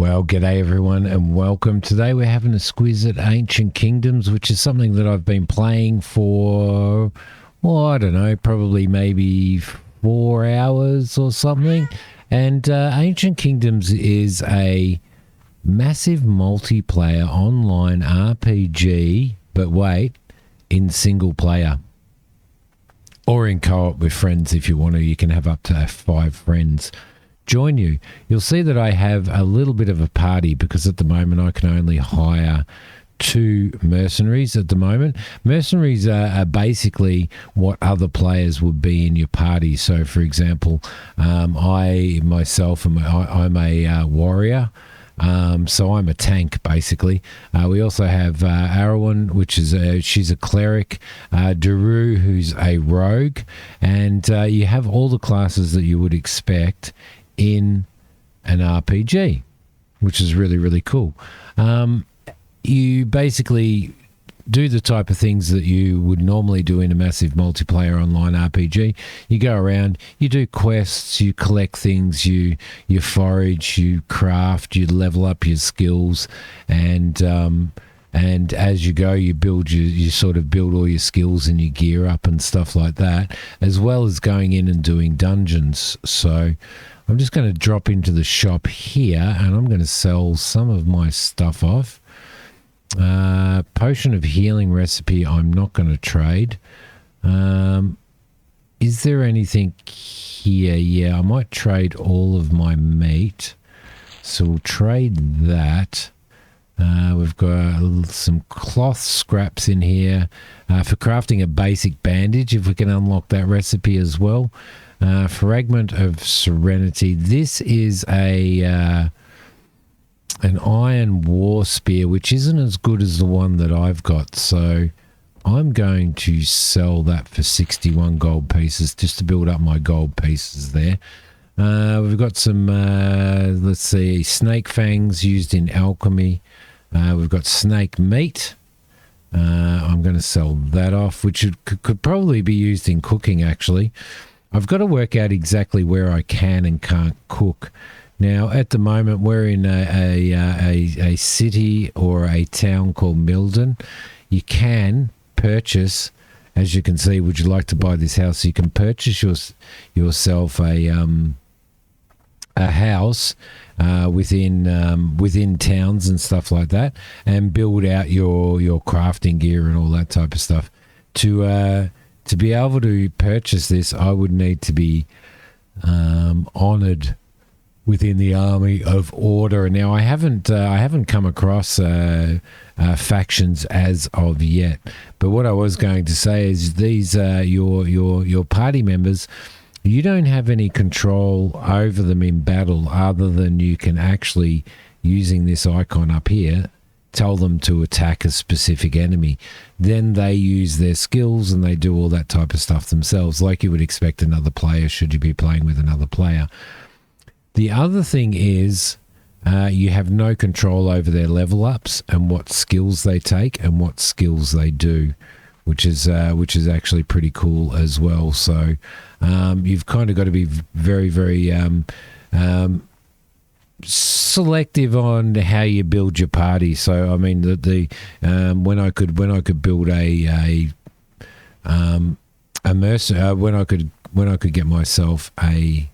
Well, g'day everyone and welcome. Today we're having a squiz at Ancient Kingdoms, which is something that I've been playing for, well, I don't know, probably maybe 4 hours or something. And Ancient Kingdoms is a massive multiplayer online RPG, but wait, in single player. Or in co-op with friends if you want to. You can have up to 5 friends join you. You'll see that I have a little bit of a party because at the moment I can only hire 2 mercenaries at the moment. Mercenaries are basically what other players would be in your party. So for example, I myself I'm a warrior. So I'm a tank basically. We also have Arwen, which is she's a cleric, Daru, who's a rogue, and you have all the classes that you would expect in an RPG, which is really, really cool. You basically do the type of things that you would normally do in a massive multiplayer online RPG. You go around, you do quests, you collect things, you forage, you craft, you level up your skills, and as you go, you sort of build all your skills and your gear up and stuff like that, as well as going in and doing dungeons. So I'm just going to drop into the shop here and I'm going to sell some of my stuff off. Potion of healing recipe I'm not going to trade. Is there anything here? Yeah, I might trade all of my meat. So we'll trade that. We've got some cloth scraps in here for crafting a basic bandage, if we can unlock that recipe as well. Fragment of Serenity. This is an iron war spear, which isn't as good as the one that I've got. So I'm going to sell that for 61 gold pieces just to build up my gold pieces there. We've got some, let's see, snake fangs used in alchemy. We've got snake meat. I'm going to sell that off, which could probably be used in cooking, actually. I've got to work out exactly where I can and can't cook. Now, at the moment, we're in a city or a town called Milden. You can purchase, as you can see, would you like to buy this house? You can purchase yourself a house within towns and stuff like that, and build out your crafting gear and all that type of stuff. To be able to purchase this, I would need to be honoured within the army of order. Now, I haven't come across factions as of yet, but what I was going to say is these your party members. You don't have any control over them in battle other than you can actually, using this icon up here, tell them to attack a specific enemy. Then they use their skills and they do all that type of stuff themselves, like you would expect another player should you be playing with another player. The other thing is you have no control over their level ups and what skills they take and what skills they do, which is actually pretty cool as well. So you've kind of got to be very, very selective on how you build your party. So I mean, when I could build a mercenary, when I could get myself a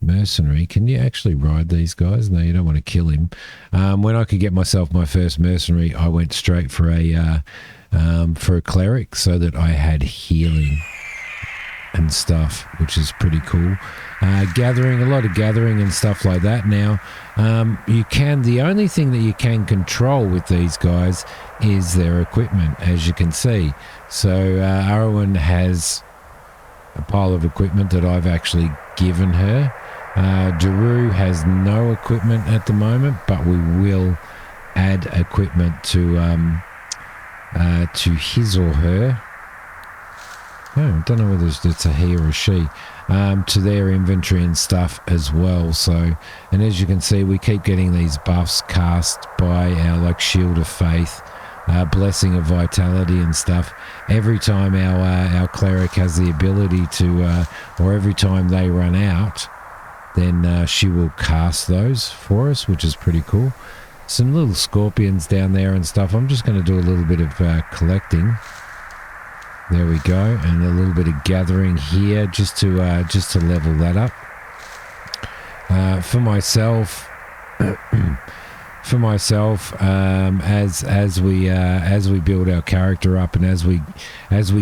mercenary. Can you actually ride these guys? No, you don't want to kill him. When I could get myself my first mercenary, I went straight for a cleric so that I had healing and stuff, which is pretty cool. A lot of gathering and stuff like that. Now, the only thing that you can control with these guys is their equipment, as you can see. So Arwen has a pile of equipment that I've actually given her. Daru has no equipment at the moment, but we will add equipment to his or her. I don't know whether it's a he or a she, to their inventory and stuff as well. So, and as you can see, we keep getting these buffs cast by our Shield of Faith, Blessing of Vitality and stuff. Every time our cleric has the ability to, or every time they run out, then she will cast those for us, which is pretty cool. Some little scorpions down there and stuff. I'm just going to do a little bit of collecting. There we go, and a little bit of gathering here just to level that up. For myself, as we build our character up and as we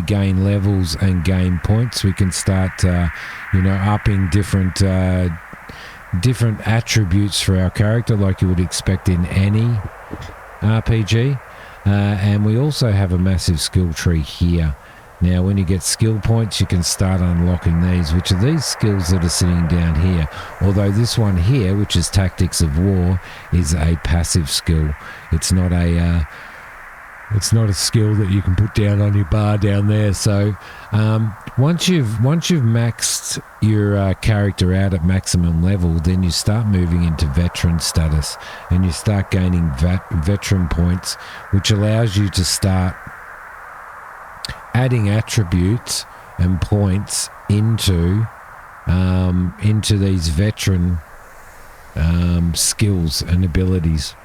gain levels and gain points, we can start upping different attributes for our character, like you would expect in any RPG. And we also have a massive skill tree here. Now, when you get skill points, you can start unlocking these, which are these skills that are sitting down here. Although this one here, which is Tactics of War, is a passive skill. It's not a skill that you can put down on your bar down there. So once you've maxed your character out at maximum level, then you start moving into veteran status, and you start gaining veteran points, which allows you to start adding attributes and points into these veteran skills and abilities.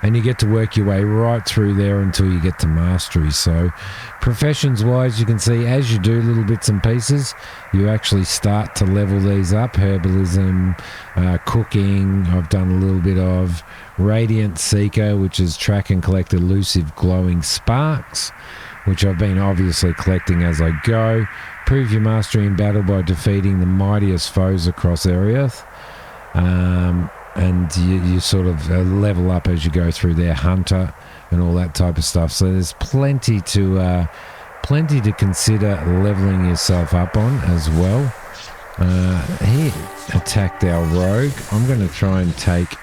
And you get to work your way right through there until you get to mastery. So professions wise, you can see as you do little bits and pieces, you actually start to level these up. Herbalism, cooking, I've done a little bit of Radiant Seeker, which is track and collect elusive glowing sparks, which I've been obviously collecting as I go. Prove your mastery in battle by defeating the mightiest foes across Earth. And you sort of level up as you go through there, Hunter and all that type of stuff. So there's plenty to consider leveling yourself up on as well. He attacked our rogue. I'm going to try and take...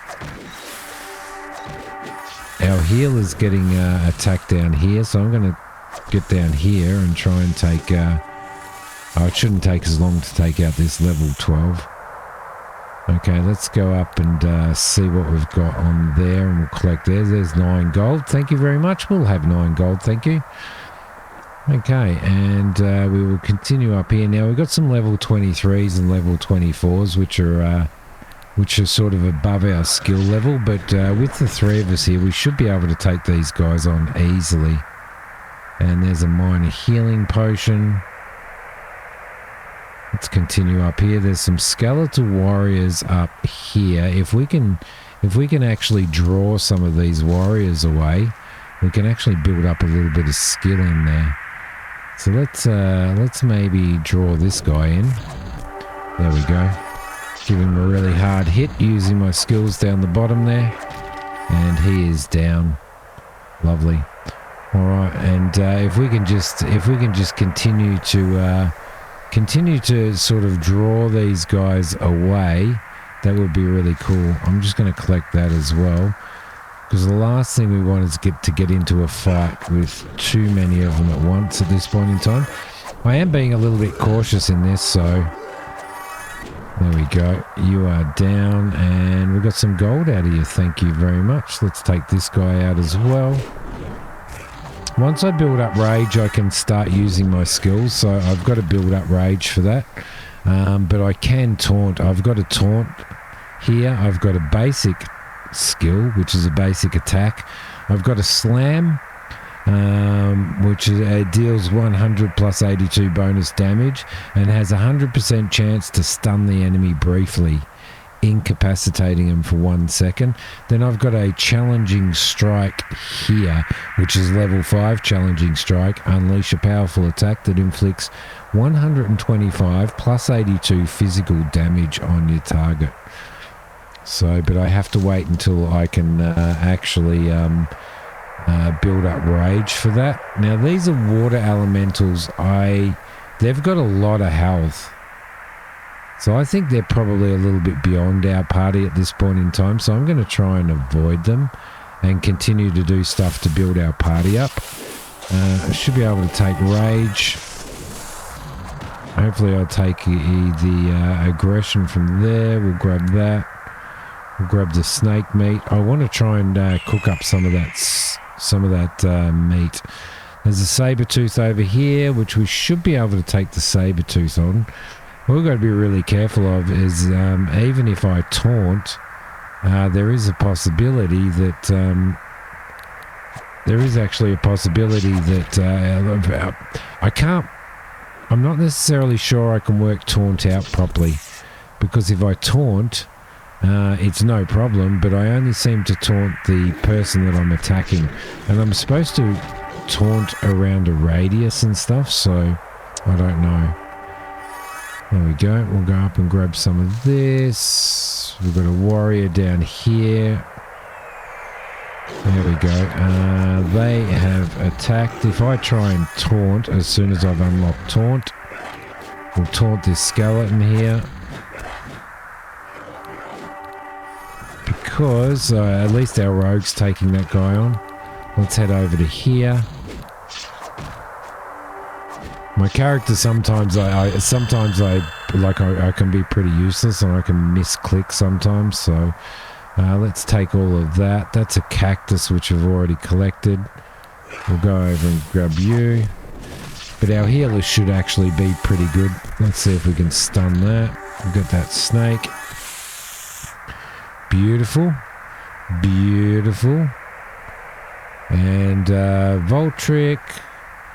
Our healer's getting attacked down here, so I'm going to get down here and try and take... it shouldn't take as long to take out this level 12. Okay, let's go up and see what we've got on there, and we'll collect there. There's 9 gold. Thank you very much. We'll have 9 gold. Thank you. Okay, and we will continue up here. Now, we've got some level 23s and level 24s, which are sort of above our skill level, but with the 3 of us here, we should be able to take these guys on easily. And there's a minor healing potion. Let's continue up here. There's some skeletal warriors up here. If we can actually draw some of these warriors away, we can actually build up a little bit of skill in there. So let's maybe draw this guy in. There we go. Give him a really hard hit using my skills down the bottom there, and he is down. Lovely. All right, and if we can just continue to sort of draw these guys away, that would be really cool. I'm just going to collect that as well, because the last thing we want is to get into a fight with too many of them at once at this point in time. I am being a little bit cautious in this, so there we go. You are down, and we've got some gold out of you. Thank you very much. Let's take this guy out as well. Once I build up rage, I can start using my skills, so I've got to build up rage for that. But I can taunt. I've got a taunt here. I've got a basic skill, which is a basic attack. I've got a slam, which deals 100 plus 82 bonus damage and has a 100% chance to stun the enemy briefly, incapacitating him for 1 second. Then I've got a challenging strike here, which is level 5 challenging strike. Unleash a powerful attack that inflicts 125 plus 82 physical damage on your target. So, but I have to wait until I can actually build up rage for that. Now, these are water elementals. They've got a lot of health. So I think they're probably a little bit beyond our party at this point in time. So I'm going to try and avoid them and continue to do stuff to build our party up. I should be able to take rage. Hopefully I'll take the aggression from there. We'll grab that. We'll grab the snake meat. I want to try and cook up some of that meat. There's a saber tooth over here, which we should be able to take the saber tooth on. what we've got to be really careful of is even if I taunt, there is a possibility that there is actually a possibility that I'm not necessarily sure I can work taunt out properly, because if I taunt, it's no problem, but I only seem to taunt the person that I'm attacking, and I'm supposed to taunt around a radius and stuff, so I don't know. There we go. We'll go up and grab some of this. We've got a warrior down here. There we go. They have attacked. If I try and taunt as soon as I've unlocked taunt, we'll taunt this skeleton here. Because at least our rogue's taking that guy on. Let's head over to here. My character sometimes I can be pretty useless and I can misclick sometimes, so let's take all of that. That's a cactus which we've already collected. We'll go over and grab you. But our healer should actually be pretty good. Let's see if we can stun that. We've got that snake. Beautiful. Beautiful. And Voltric.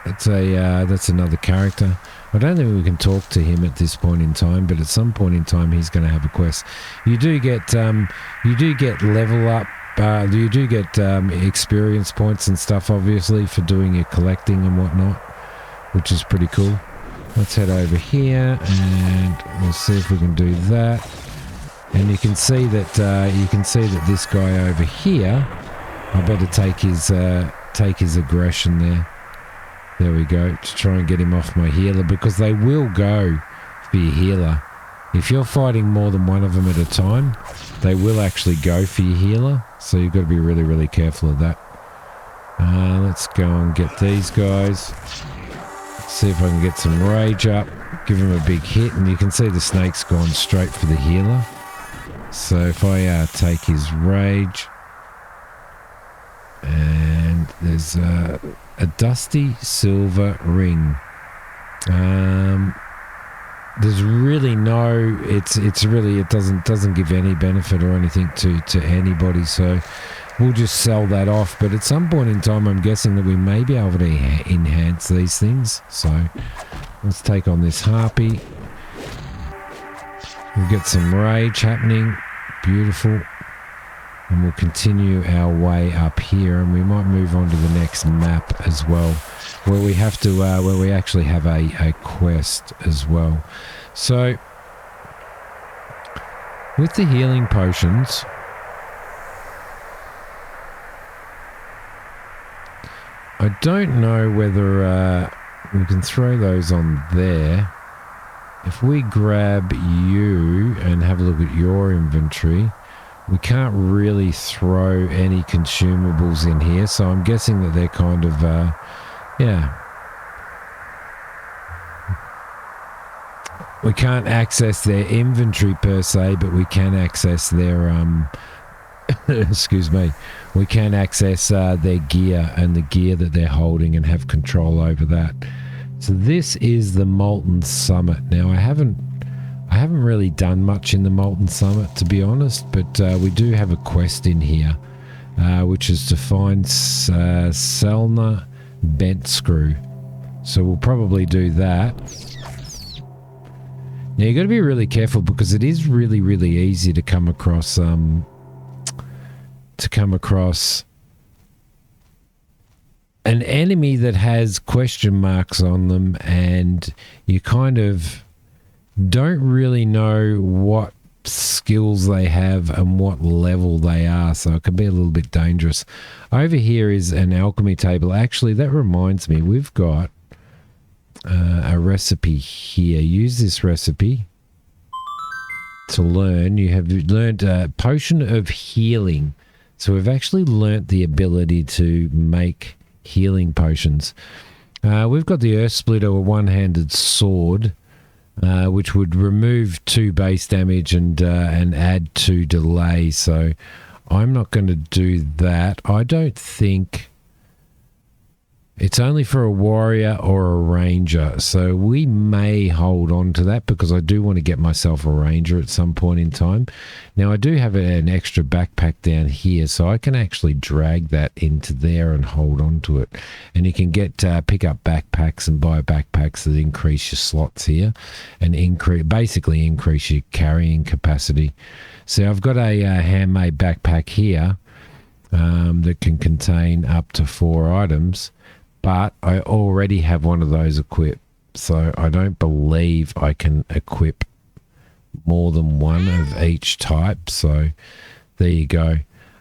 That's another character. I don't think we can talk to him at this point in time, but at some point in time he's going to have a quest. You do get level up. You do get experience points and stuff, obviously, for doing your collecting and whatnot, which is pretty cool. Let's head over here and we'll see if we can do that. And you can see that this guy over here, I better take his aggression there. There we go, to try and get him off my healer, because they will go for your healer. If you're fighting more than one of them at a time, they will actually go for your healer, so you've got to be really, really careful of that. Let's go and get these guys. Let's see if I can get some rage up, give him a big hit, and you can see the snake's gone straight for the healer. So if I take his rage, and there's a dusty silver ring. There's really no, it doesn't give any benefit or anything to anybody, so we'll just sell that off. But at some point in time, I'm guessing that we may be able to enhance these things. So let's take on this harpy. We'll get some rage happening. Beautiful. And we'll continue our way up here, and we might move on to the next map as well, where we have to, where we actually have a quest as well. So, with the healing potions, I don't know whether we can throw those on there. If we grab you and have a look at your inventory, we can't really throw any consumables in here, so I'm guessing that they're kind of, yeah. We can't access their inventory per se, but we can access their, excuse me, we can access their gear and the gear that they're holding and have control over that. So this is the Molten Summit. Now, I haven't really done much in the Molten Summit, to be honest, but we do have a quest in here, which is to find Selna Bent Screw. So we'll probably do that. Now, you got to be really careful, because it is really, really easy to come across an enemy that has question marks on them, and you kind of don't really know what skills they have and what level they are, so it can be a little bit dangerous. Over here is an alchemy table. Actually, that reminds me, we've got a recipe here. Use this recipe to learn. You have learned a potion of healing, so we've actually learnt the ability to make healing potions. We've got the Earth Splitter, a one-handed sword, which would remove 2 base damage and add 2 delay. So I'm not going to do that. I don't think It's only for a warrior or a ranger, so we may hold on to that because I do want to get myself a ranger at some point in time. Now, I do have an extra backpack down here, so I can actually drag that into there and hold on to it. And you can get pick up backpacks and buy backpacks that increase your slots here and basically increase your carrying capacity. So I've got a handmade backpack here that can contain up to 4 items. But I already have one of those equipped, so I don't believe I can equip more than one of each type. So there you go.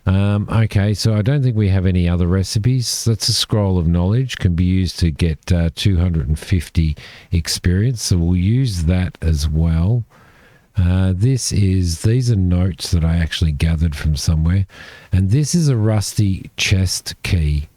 Okay, so I don't think we have any other recipes. That's a scroll of knowledge, can be used to get 250 experience. So we'll use that as well. These are notes that I actually gathered from somewhere, and this is a rusty chest key.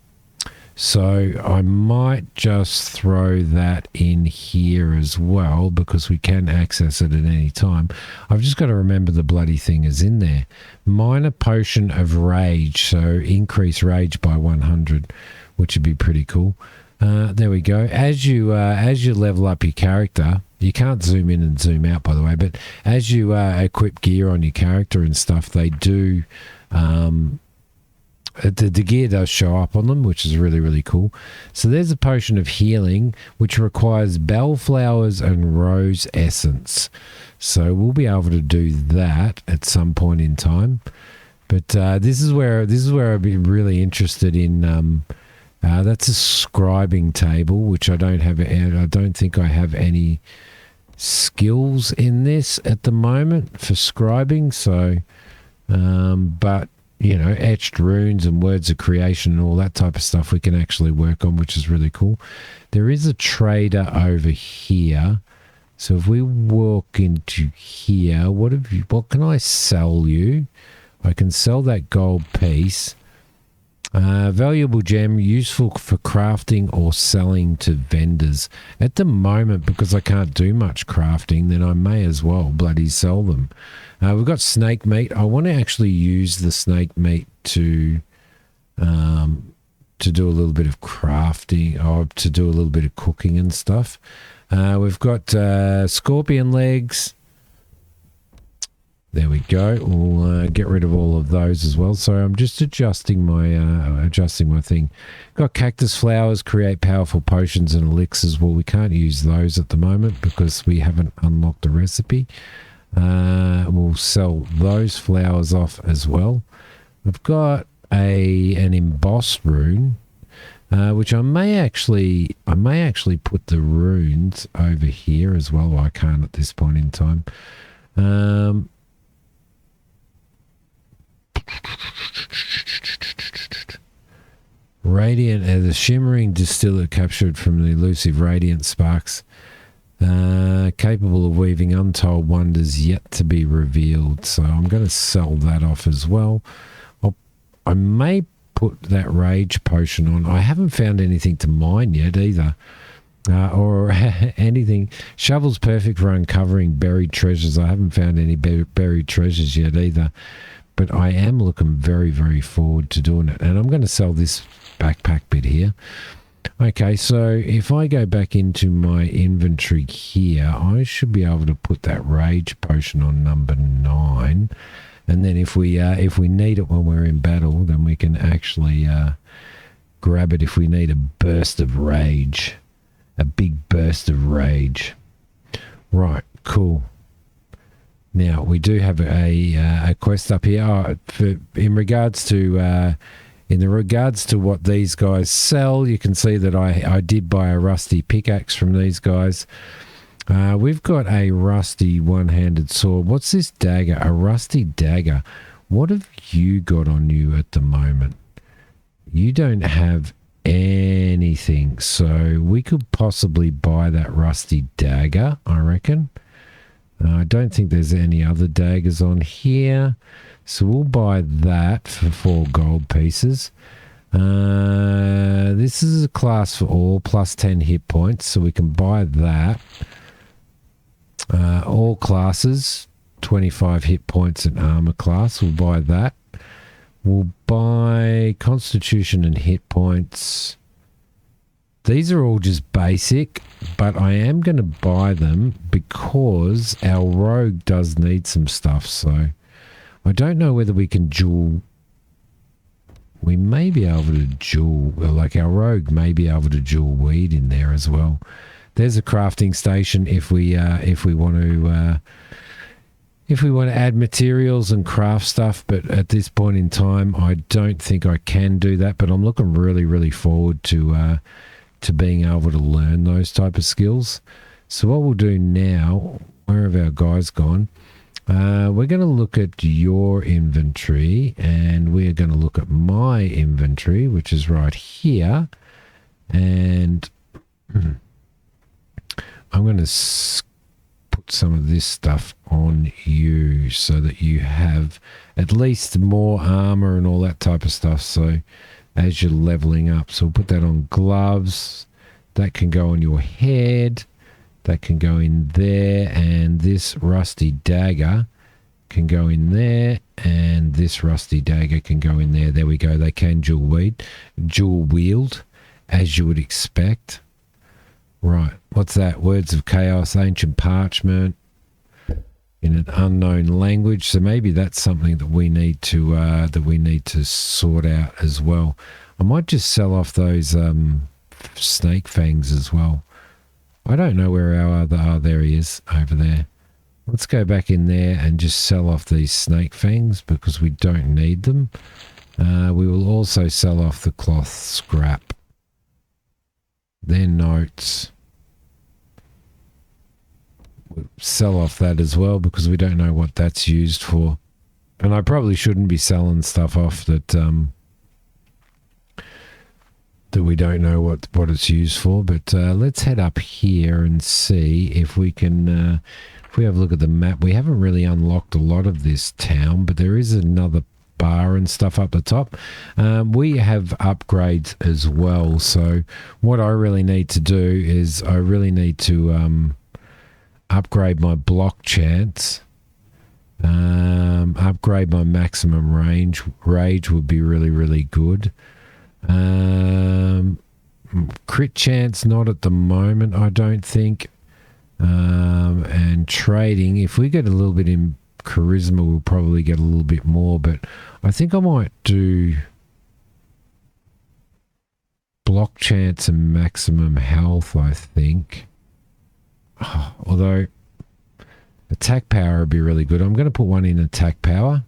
So I might just throw that in here as well because we can access it at any time. I've just got to remember the bloody thing is in there. Minor potion of rage, so increase rage by 100, which would be pretty cool. There we go. As you level up your character, you can't zoom in and zoom out, by the way, but as you equip gear on your character and stuff, they do... the gear does show up on them, which is really, really cool. So there's a potion of healing, which requires bellflowers and rose essence. So we'll be able to do that at some point in time. But this is where I'd be really interested in. That's a scribing table, which I don't have. I don't think I have any skills in this at the moment for scribing. So, but you know, etched runes and words of creation and all that type of stuff we can actually work on, which is really cool. There is a trader over here. So if we walk into here, what can I sell you? I can sell that gold piece. Valuable gem, useful for crafting or selling to vendors. At the moment, because I can't do much crafting, then I may as well bloody sell them. We've got snake meat. I want to actually use the snake meat to do a little bit of crafting or to do a little bit of cooking and stuff. We've got scorpion legs. There we go. We'll get rid of all of those as well. So I'm just adjusting my thing. Got cactus flowers, create powerful potions and elixirs. Well, we can't use those at the moment because we haven't unlocked the recipe. We'll sell those flowers off as well. I've got an embossed rune, which I may actually put the runes over here as well. I can't at this point in time. Radiant as a shimmering distiller captured from the elusive radiant sparks, capable of weaving untold wonders yet to be revealed. So I'm going to sell that off as well. I may put that rage potion on. I haven't found anything to mine yet either, or anything. Shovel's perfect for uncovering buried treasures. I haven't found any buried treasures yet either, but I am looking very, very forward to doing it. And I'm going to sell this backpack bit here. Okay, so if I go back into my inventory here, I should be able to put that rage potion on number 9. And then if we need it when we're in battle, then we can actually grab it if we need a burst of rage. A big burst of rage. Right, cool. Now, we do have a quest up here. In regards to what these guys sell, you can see that I did buy a rusty pickaxe from these guys. We've got a rusty one-handed sword. What's this dagger? A rusty dagger. What have you got on you at the moment? You don't have anything, so we could possibly buy that rusty dagger, I reckon. I don't think there's any other daggers on here, so we'll buy that for 4 gold pieces. This is a class for all, plus 10 hit points, so we can buy that. All classes, 25 hit points and armor class, we'll buy that. We'll buy constitution and hit points. These are all just basic, but I am going to buy them because our rogue does need some stuff. So I don't know whether we can dual. We may be able to dual, like our rogue may be able to dual weed in there as well. There's a crafting station if we want to add materials and craft stuff. But at this point in time, I don't think I can do that. But I'm looking really, really forward to being able to learn those type of skills. So what we'll do now, where have our guys gone? We're going to look at your inventory, and we're going to look at my inventory, which is right here. And I'm going to put some of this stuff on you so that you have at least more armor and all that type of stuff. So as you're leveling up, so we'll put that on gloves. That can go on your head. That can go in there, and this rusty dagger can go in there, and this rusty dagger can go in there. There we go. They can dual wield, as you would expect. Right, what's that? Words of Chaos, ancient parchment in an unknown language. So maybe that's something that we need to sort out as well. I might just sell off those snake fangs as well. I don't know where our other... Oh, there he is, over there. Let's go back in there and just sell off these snake fangs because we don't need them. We will also sell off the cloth scrap. Their notes. We'll sell off that as well because we don't know what that's used for. And I probably shouldn't be selling stuff off that we don't know what it's used for. But let's head up here and see if we can... if we have a look at the map, we haven't really unlocked a lot of this town, but there is another bar and stuff up the top. We have upgrades as well. So what I really need to do is I really need to upgrade my block chance. Upgrade my maximum range. Rage would be really, really good. Crit chance, not at the moment, I don't think. And trading, if we get a little bit in charisma, we'll probably get a little bit more, but I think I might do block chance and maximum health, I think. Although attack power would be really good. I'm going to put one in attack power.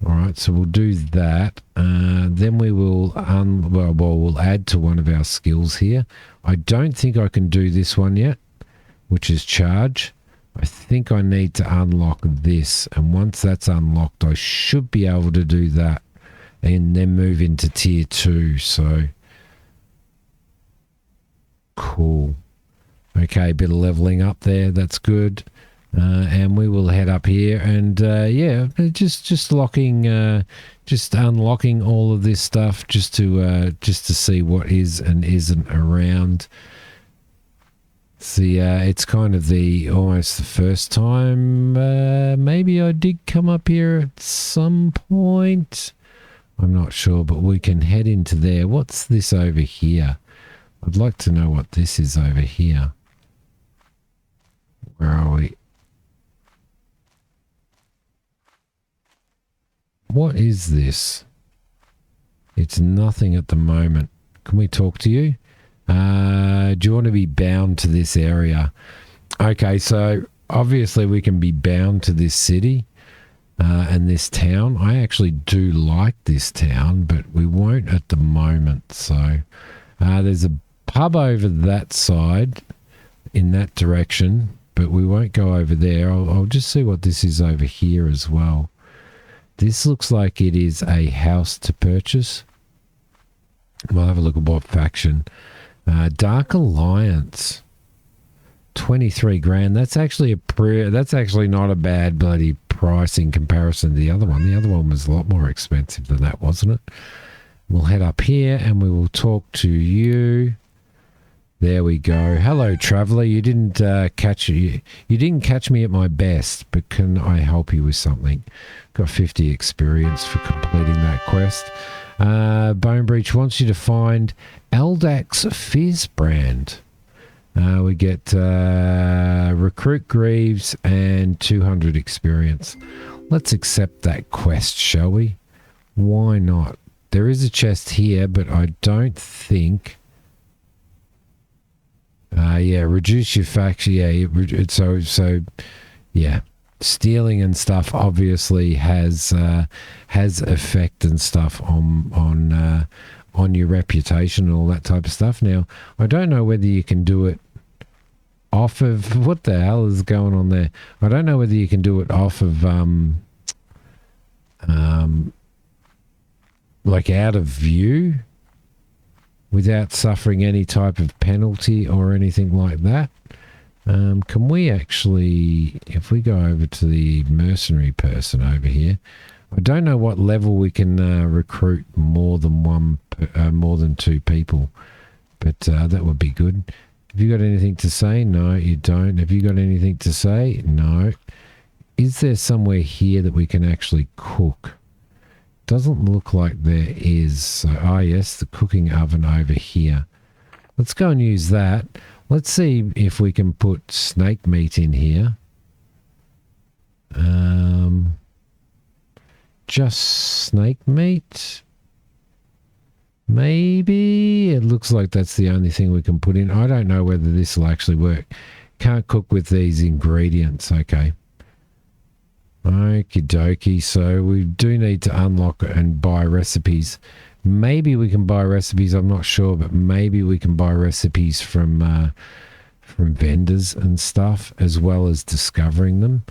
All right, so we'll do that. Then we will we'll add to one of our skills here. I don't think I can do this one yet, which is charge. I think I need to unlock this, and once that's unlocked, I should be able to do that and then move into tier 2. So cool. Okay, a bit of leveling up there. That's good. And we will head up here and yeah, just locking, just unlocking all of this stuff just to see what is and isn't around. See, it's kind of almost the first time. Maybe I did come up here at some point. I'm not sure, but we can head into there. What's this over here? I'd like to know what this is over here. Where are we? What is this? It's nothing at the moment. Can we talk to you? Do you want to be bound to this area? Okay, so obviously we can be bound to this city and this town. I actually do like this town, but we won't at the moment. So there's a pub over that side in that direction, but we won't go over there. I'll just see what this is over here as well. This looks like it is a house to purchase. We'll have a look at what faction. Dark Alliance, 23 grand. That's actually that's actually not a bad bloody price in comparison to the other one. The other one was a lot more expensive than that, wasn't it? We'll head up here and we will talk to you. There we go. Hello, traveller. You didn't you didn't catch me at my best, but can I help you with something? Got 50 experience for completing that quest. Bone Breach wants you to find Eldak's Fizz brand. We get Recruit Greaves and 200 experience. Let's accept that quest, shall we? Why not? There is a chest here, but I don't think... yeah, reduce your faction. Yeah, yeah, stealing and stuff obviously has effect and stuff on your reputation and all that type of stuff. Now, I don't know whether you can do it off of... What the hell is going on there? I don't know whether you can do it off of like out of view without suffering any type of penalty or anything like that. Can we actually, if we go over to the mercenary person over here, I don't know what level we can recruit more than more than 2 people, but that would be good. Have you got anything to say? No, you don't. Have you got anything to say? No. Is there somewhere here that we can actually cook? Doesn't look like there is. So, yes, the cooking oven over here. Let's go and use that. Let's see if we can put snake meat in here. Just snake meat? Maybe. It looks like that's the only thing we can put in. I don't know whether this will actually work. Can't cook with these ingredients. Okay. Okie dokie. So we do need to unlock and buy recipes. Maybe we can buy recipes. I'm not sure, but maybe we can buy recipes from vendors and stuff, as well as discovering them.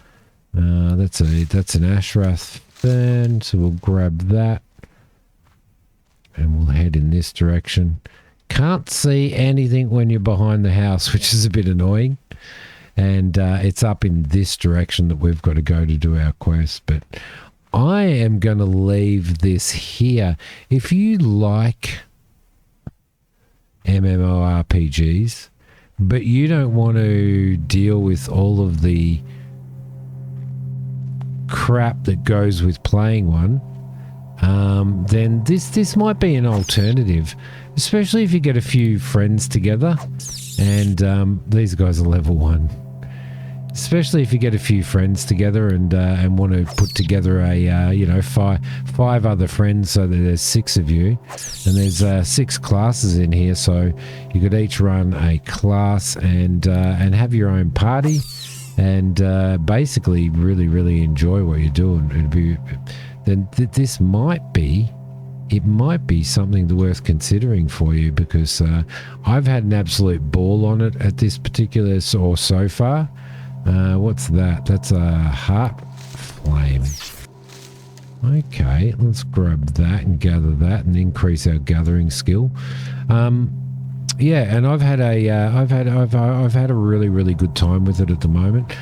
That's an Ashrath fern, so we'll grab that, and we'll head in this direction. Can't see anything when you're behind the house, which is a bit annoying. And it's up in this direction that we've got to go to do our quest. But I am going to leave this here. If you like MMORPGs, but you don't want to deal with all of the crap that goes with playing one, then this might be an alternative, especially if you get a few friends together. And these guys are level 1. Especially if you get a few friends together and want to put together a five other friends, so that there's 6 of you, and there's 6 classes in here, so you could each run a class and have your own party, and basically really enjoy what you're doing. This might be something worth considering for you, because I've had an absolute ball on it at this particular or so far. What's that? That's a heart flame. Okay, let's grab that and gather that and increase our gathering skill. Yeah, and I've had a really good time with it at the moment.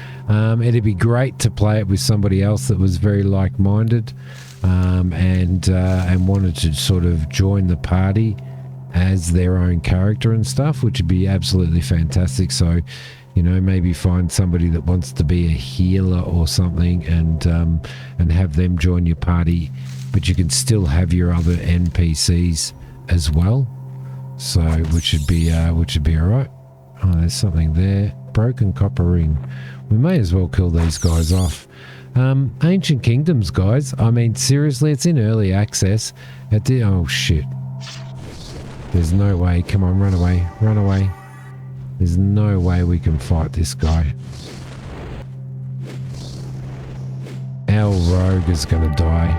It'd be great to play it with somebody else that was very like-minded, and wanted to sort of join the party as their own character and stuff, which would be absolutely fantastic. So, maybe find somebody that wants to be a healer or something, and have them join your party, but you can still have your other NPCs as well. So, which should be all right. Oh, there's something there. Broken copper ring. We may as well kill these guys off. Ancient Kingdoms, guys. I mean, seriously, it's in early access. Oh shit! There's no way. Come on, run away, run away. There's no way we can fight this guy. Our rogue is going to die.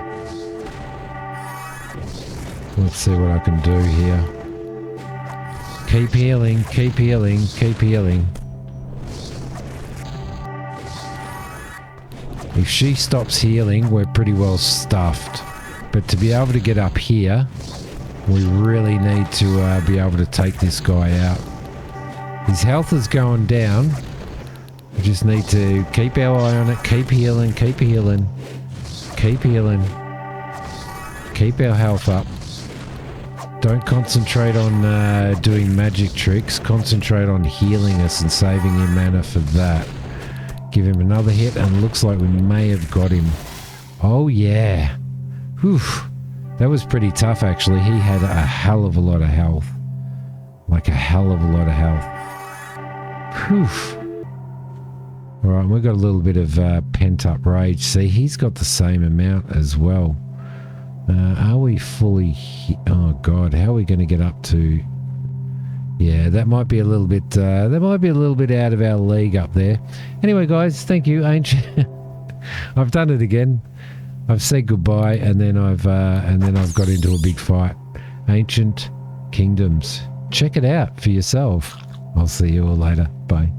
Let's see what I can do here. Keep healing, keep healing, keep healing. If she stops healing, we're pretty well stuffed. But to be able to get up here, we really need to be able to take this guy out. His health is going down. We just need to keep our eye on it. Keep healing, keep healing. Keep healing. Keep our health up. Don't concentrate on doing magic tricks. Concentrate on healing us and saving him mana for that. Give him another hit, and looks like we may have got him. Oh, yeah. Whew. That was pretty tough, actually. He had a hell of a lot of health. Like a hell of a lot of health. Whew. Alright, we've got a little bit of pent-up rage. See, he's got the same amount as well. Are we fully... Oh, God. How are we going to get up to... Yeah, that might be a little bit... that might be a little bit out of our league up there. Anyway, guys, thank you, Ancient. I've done it again. I've said goodbye, and then I've got into a big fight. Ancient Kingdoms. Check it out for yourself. I'll see you all later. Bye.